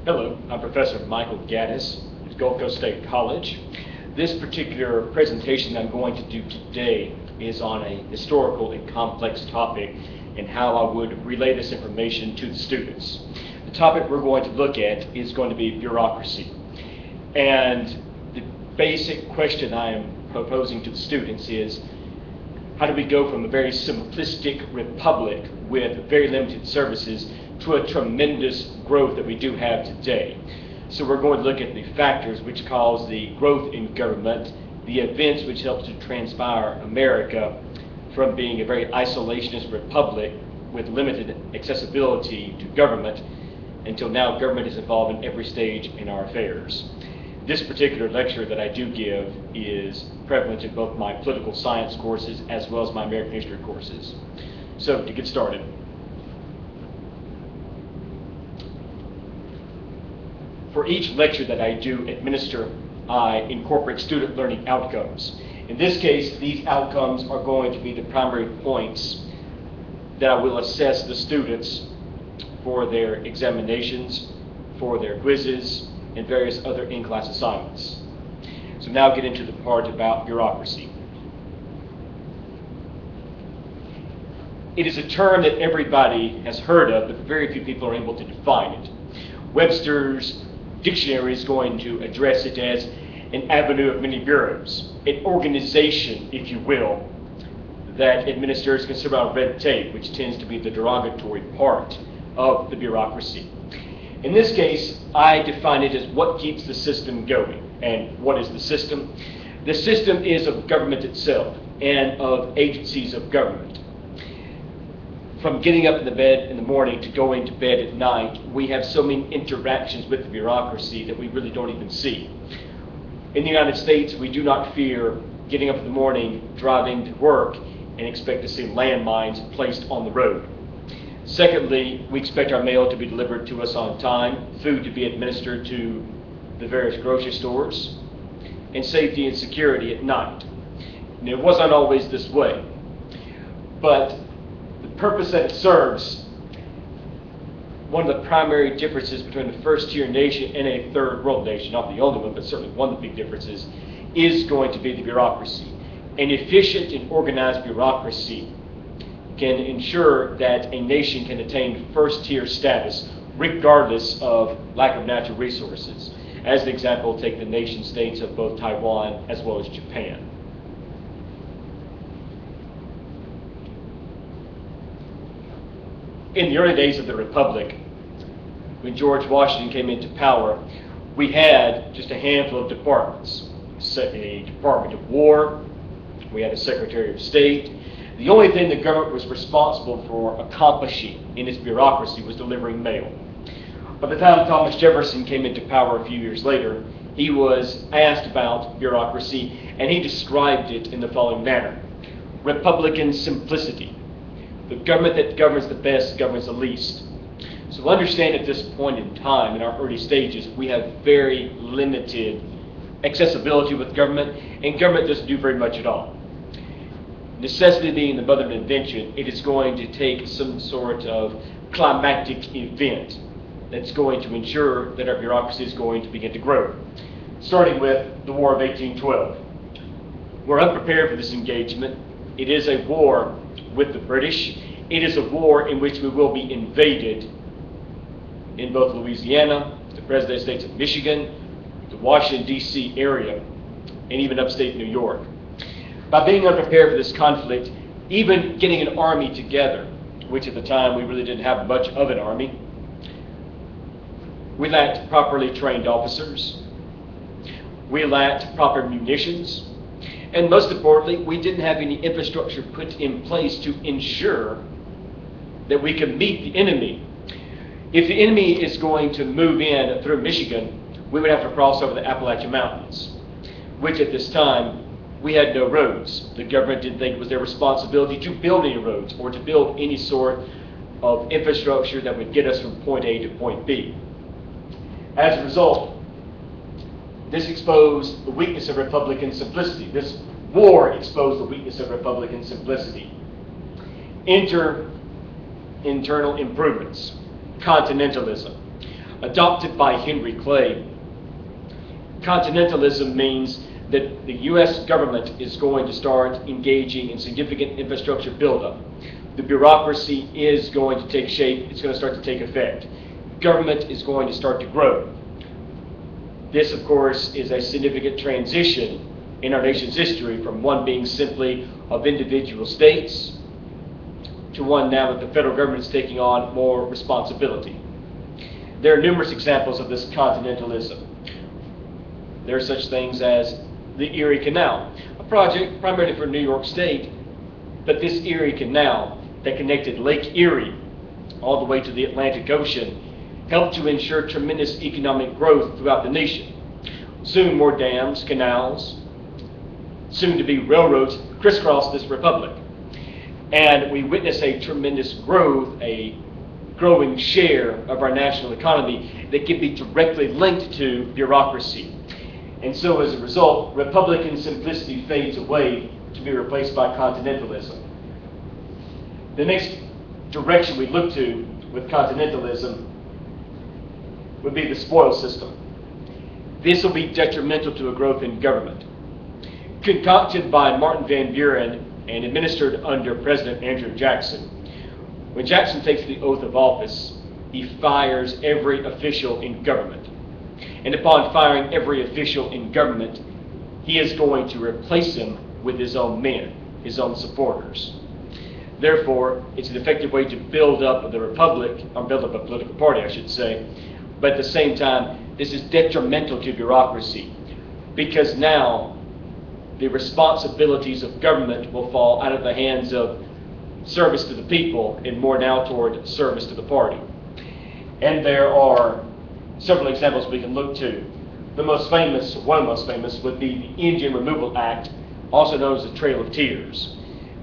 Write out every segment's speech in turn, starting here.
Hello, I'm Professor Michael Gaddis at Gulf Coast State College. This particular presentation I'm going to do today is on a historical and complex topic and how I would relay this information to the students. The topic we're going to look at is going to be bureaucracy. And the basic question I am proposing to the students is, how do we go from a very simplistic republic with very limited services to a tremendous growth that we do have today? So we're going to look at the factors which cause the growth in government, the events which help to transpire America from being a very isolationist republic with limited accessibility to government until now government is involved in every stage in our affairs. This particular lecture that I do give is prevalent in both my political science courses as well as my American history courses. So to get started, for each lecture that I do administer, I incorporate student learning outcomes. In this case, these outcomes are going to be the primary points that I will assess the students for their examinations, for their quizzes, and various other in-class assignments. So now I'll get into the part about bureaucracy. It is a term that everybody has heard of, but very few people are able to define it. Webster's dictionary is going to address it as an avenue of many bureaus, an organization, if you will, that administers considerable red tape, which tends to be the derogatory part of the bureaucracy. In this case, I define it as what keeps the system going. And what is the system? The system is of government itself and of agencies of government. From getting up in the bed in the morning to going to bed at night, we have so many interactions with the bureaucracy that we really don't even see. In the United States, we do not fear getting up in the morning, driving to work, and expect to see landmines placed on the road. Secondly, we expect our mail to be delivered to us on time, food to be administered to the various grocery stores, and safety and security at night. And it wasn't always this way, but the purpose that it serves, one of the primary differences between a first-tier nation and a third-world nation, not the only one, but certainly one of the big differences, is going to be the bureaucracy. An efficient and organized bureaucracy can ensure that a nation can attain first-tier status regardless of lack of natural resources. As an example, take the nation states of both Taiwan as well as Japan. In the early days of the Republic, when George Washington came into power, we had just a handful of departments. A Department of War, we had a Secretary of State. The only thing the government was responsible for accomplishing in its bureaucracy was delivering mail. By the time Thomas Jefferson came into power a few years later, he was asked about bureaucracy, and he described it in the following manner: Republican simplicity. The government that governs the best governs the least. So understand at this point in time, in our early stages, we have very limited accessibility with government, and government doesn't do very much at all. Necessity being the mother of invention, it is going to take some sort of climactic event that's going to ensure that our bureaucracy is going to begin to grow. Starting with the War of 1812. We're unprepared for this engagement. It is a war with the British. It is a war in which we will be invaded in both Louisiana, the President of the States of Michigan, the Washington, D.C. area, and even upstate New York. By being unprepared for this conflict, even getting an army together, which at the time we really didn't have much of an army, we lacked properly trained officers, we lacked proper munitions, and most importantly, we didn't have any infrastructure put in place to ensure that we could meet the enemy. If the enemy is going to move in through Michigan, we would have to cross over the Appalachian Mountains, which at this time we had no roads. The government didn't think it was their responsibility to build any roads or to build any sort of infrastructure that would get us from point A to point B. As a result, this exposed the weakness of Republican simplicity. This war exposed the weakness of Republican simplicity. Enter internal improvements, continentalism. adopted by Henry Clay. Continentalism means that the U.S. government is going to start engaging in significant infrastructure buildup. The bureaucracy is going to take shape. It's going to start to take effect. Government is going to start to grow. This, of course, is a significant transition in our nation's history from one being simply of individual states to one now that the federal government is taking on more responsibility. There are numerous examples of this continentalism. There are such things as the Erie Canal, a project primarily for New York State, but this Erie Canal that connected Lake Erie all the way to the Atlantic Ocean helped to ensure tremendous economic growth throughout the nation. Soon more dams, canals, soon to be railroads crisscross this republic. And we witness a tremendous growth, a growing share of our national economy that can be directly linked to bureaucracy. And so as a result, Republican simplicity fades away to be replaced by continentalism. The next direction we look to with continentalism would be the spoils system. This will be detrimental to a growth in government. Concocted by Martin Van Buren and administered under President Andrew Jackson, when Jackson takes the oath of office, he fires every official in government. And upon firing every official in government, he is going to replace him with his own men, his own supporters. Therefore, it's an effective way to build up the republic, or build up a political party, I should say. But at the same time, this is detrimental to bureaucracy, because now the responsibilities of government will fall out of the hands of service to the people and more now toward service to the party. And there are several examples we can look to. The most famous, one of the most famous, would be the Indian Removal Act, also known as the Trail of Tears.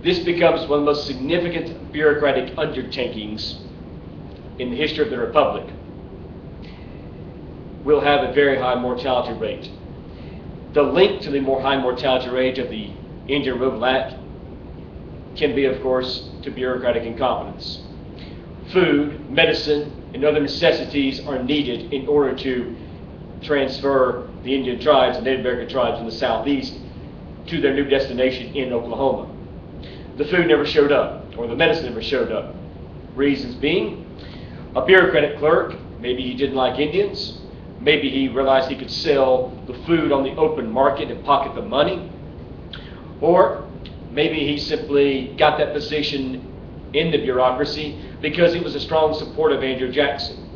This becomes one of the most significant bureaucratic undertakings in the history of the Republic. We'll have a very high mortality rate. The link to the more high mortality rate of the Indian Removal Act can be, of course, to bureaucratic incompetence. Food, medicine, and other necessities are needed in order to transfer the Indian tribes and Native American tribes in the southeast to their new destination in Oklahoma. The food never showed up, or the medicine never showed up. Reasons being, a bureaucratic clerk, maybe he didn't like Indians, maybe he realized he could sell the food on the open market and pocket the money, or maybe he simply got that position in the bureaucracy because he was a strong supporter of Andrew Jackson.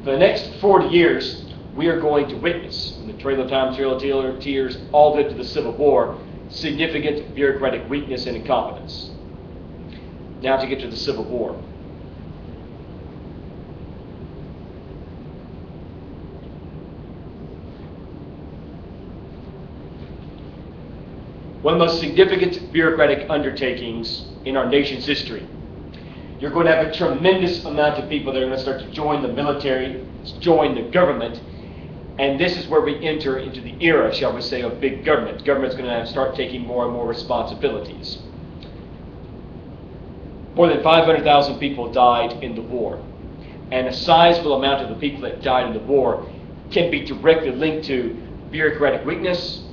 For the next 40 years, we are going to witness, in the Trail of Time, Trail of Tears, all the way to the Civil War, significant bureaucratic weakness and incompetence. Now to get to the Civil War. One of the most significant bureaucratic undertakings in our nation's history. You're going to have a tremendous amount of people that are going to start to join the military, join the government, and this is where we enter into the era, shall we say, of big government. Government's going to start taking more and more responsibilities. More than 500,000 people died in the war, and a sizable amount of the people that died in the war can be directly linked to bureaucratic weakness,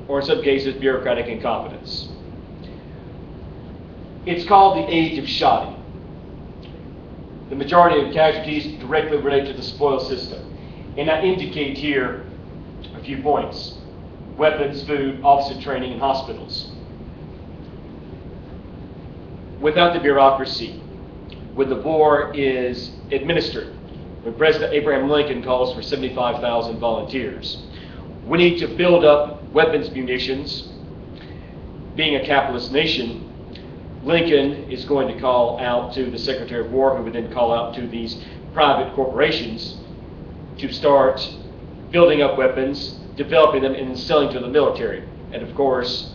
or in some cases, bureaucratic incompetence. It's called the Age of Shoddy. The majority of casualties directly relate to the spoils system. And I indicate here a few points: weapons, food, officer training, and hospitals. Without the bureaucracy, when the war is administered, when President Abraham Lincoln calls for 75,000 volunteers, we need to build up weapons, munitions. Being a capitalist nation, Lincoln is going to call out to the Secretary of War, who would then call out to these private corporations to start building up weapons, developing them, and selling to the military. And of course,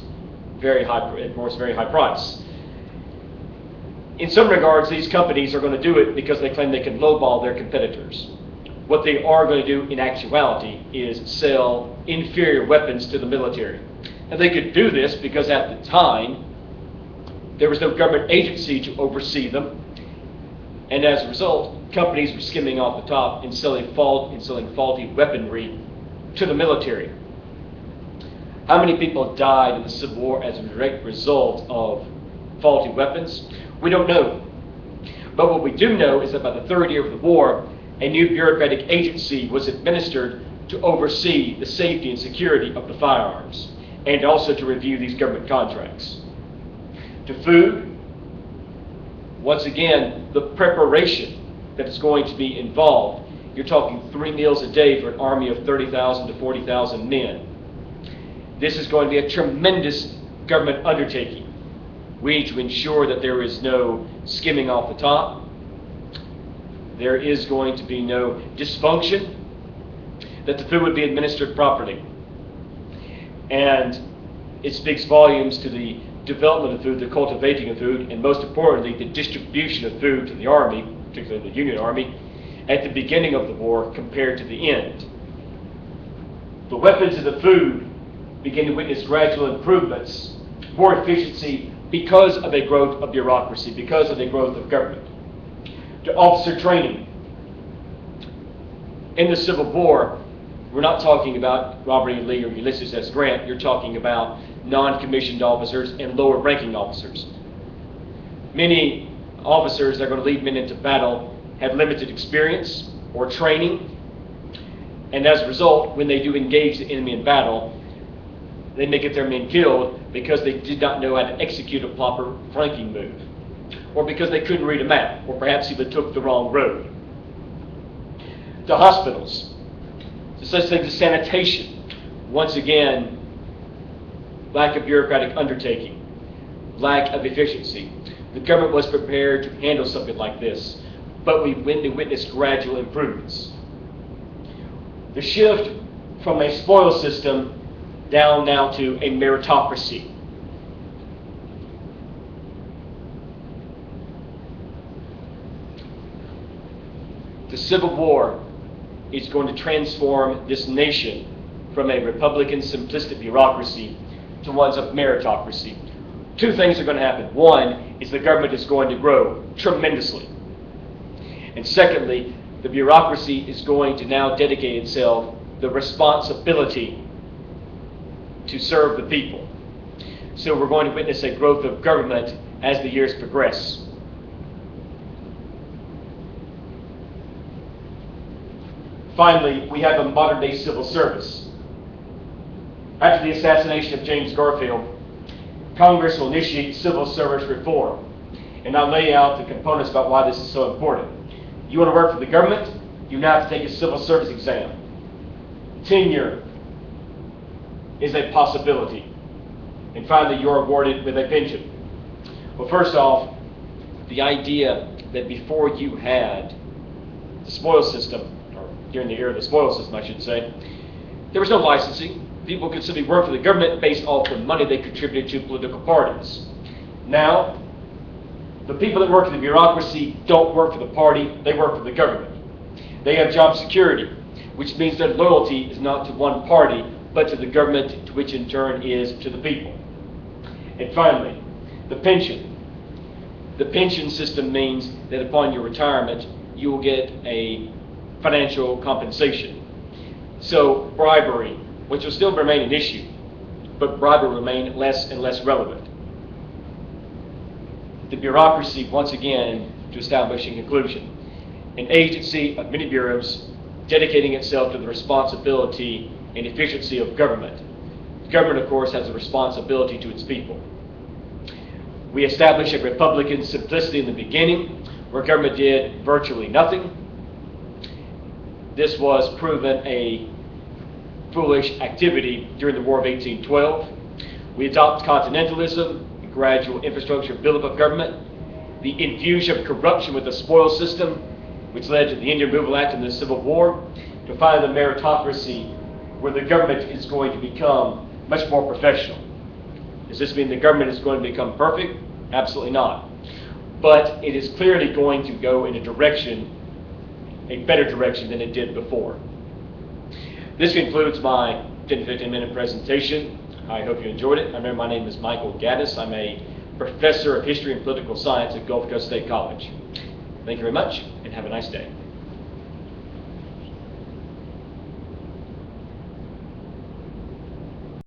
very high price. In some regards, these companies are going to do it because they claim they can lowball their competitors. What they are going to do in actuality is sell inferior weapons to the military. And they could do this because at the time, there was no government agency to oversee them. And as a result, companies were skimming off the top and selling faulty weaponry to the military. How many people died in the Civil War as a direct result of faulty weapons? We don't know. But what we do know is that by the third year of the war, a new bureaucratic agency was administered to oversee the safety and security of the firearms, and also to review these government contracts. To food, once again, the preparation that is going to be involved. You're talking 3 meals a day for an army of 30,000 to 40,000 men. This is going to be a tremendous government undertaking. We need to ensure that there is no skimming off the top. There is going to be no dysfunction, that the food would be administered properly. And it speaks volumes to the development of food, the cultivating of food, and most importantly, the distribution of food to the Army, particularly the Union Army, at the beginning of the war compared to the end. The weapons and the food begin to witness gradual improvements, more efficiency, because of a growth of bureaucracy, because of a growth of government. To officer training. In the Civil War, we're not talking about Robert E. Lee or Ulysses S. Grant. You're talking about non-commissioned officers and lower-ranking officers. Many officers that are going to lead men into battle have limited experience or training, and as a result, when they do engage the enemy in battle, they may get their men killed because they did not know how to execute a proper flanking move, or because they couldn't read a map, or perhaps even took the wrong road. To hospitals, to such things as sanitation, once again, lack of bureaucratic undertaking, lack of efficiency. The government was prepared to handle something like this, but we witnessed gradual improvements. The shift from a spoil system down now to a meritocracy. The Civil War is going to transform this nation from a Republican simplistic bureaucracy to one of meritocracy. Two things are going to happen. One is the government is going to grow tremendously. And secondly, the bureaucracy is going to now dedicate itself the responsibility to serve the people. So we're going to witness a growth of government as the years progress. Finally, we have a modern-day civil service. After the assassination of James Garfield, Congress will initiate civil service reform. And I'll lay out the components about why this is so important. You want to work for the government, you now have to take a civil service exam. Tenure is a possibility. And finally, you're awarded with a pension. Well, first off, the idea that before you had the spoil system, or during the era of the spoil system, I should say, there was no licensing. People could simply work for the government based off the money they contributed to political parties. Now, the people that work for the bureaucracy don't work for the party, they work for the government. They have job security, which means their loyalty is not to one party, but to the government, which in turn is to the people. And finally, the pension. The pension system means that upon your retirement, you will get a financial compensation. So bribery, which will still remain an issue, but bribery will remain less and less relevant. The bureaucracy, once again, to establish in conclusion, an agency of many bureaus dedicating itself to the responsibility and efficiency of government. Government, of course, has a responsibility to its people. We established a Republican simplicity in the beginning, where government did virtually nothing. This was proven a foolish activity during the War of 1812. We adopted continentalism, a gradual infrastructure buildup of government, the infusion of corruption with the spoil system, which led to the Indian Removal Act and the Civil War, to finally the meritocracy, where the government is going to become much more professional. Does this mean the government is going to become perfect? Absolutely not. But it is clearly going to go in a direction, a better direction than it did before. This concludes my 10 to 15 minute presentation. I hope you enjoyed it. Remember, my name is Michael Gaddis. I'm a professor of history and political science at Gulf Coast State College. Thank you very much, and have a nice day.